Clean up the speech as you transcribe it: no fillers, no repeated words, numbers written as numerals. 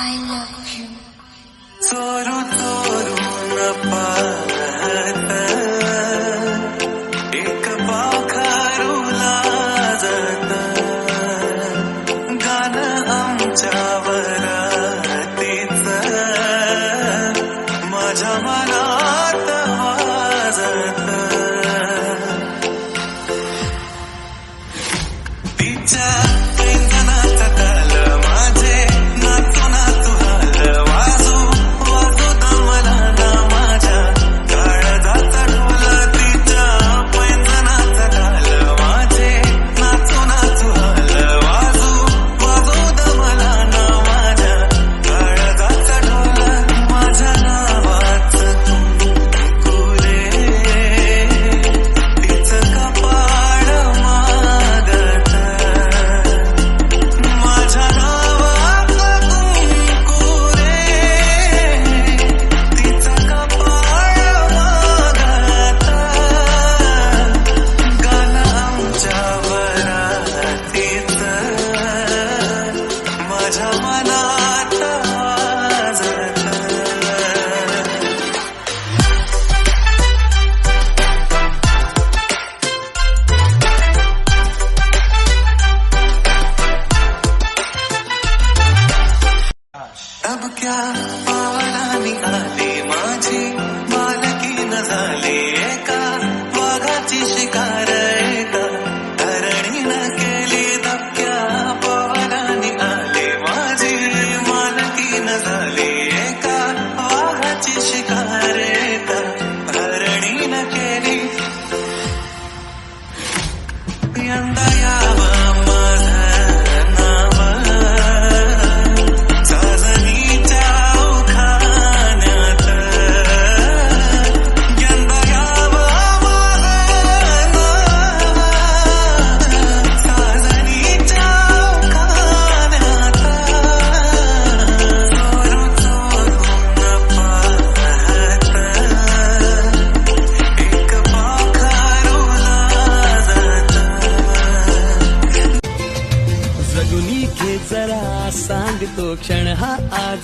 I love you. चोरू चोरून पाहत एक पाखरू लाजत गाणं आमच्या वरातीच माझ्या मनात वाजत तिच्या पैंजणाचा ताल माझे नाचू नाचू हाल वाजू वाजू दमला ना माझ्या काळजाचा ढोल तिच्या पैंजणाचा ताल माझे नाचू नाचू हाल वाजू वाजू दमला ना माझ्या काळजाचा ढोल माझ्या नावाच कुंकुरे तिचं कपाळ मागत माझ्या नावाचं कुंकुरे तिचं कपाळ मागत गाणं आमच्या वरातीच माझ्या मनात वाजत अब क्या पावलानी आली माझी मालकी न झाली एका वाघाची शिकार एका हरणीनं केली धक्क्या पावलानी आली माझी मालकी न झाली एका वाघाची शिकार एका हरणीनं केली यंदा यावं माझं नाव चांदणीच्या उखाण्यात यंदा यावं माझं नाव चांदणीच्या उखाण्यात चोरू चोरून पाहत एक पाखरू लाजत जगुनी घे जरा सांगतो क्षण हा आज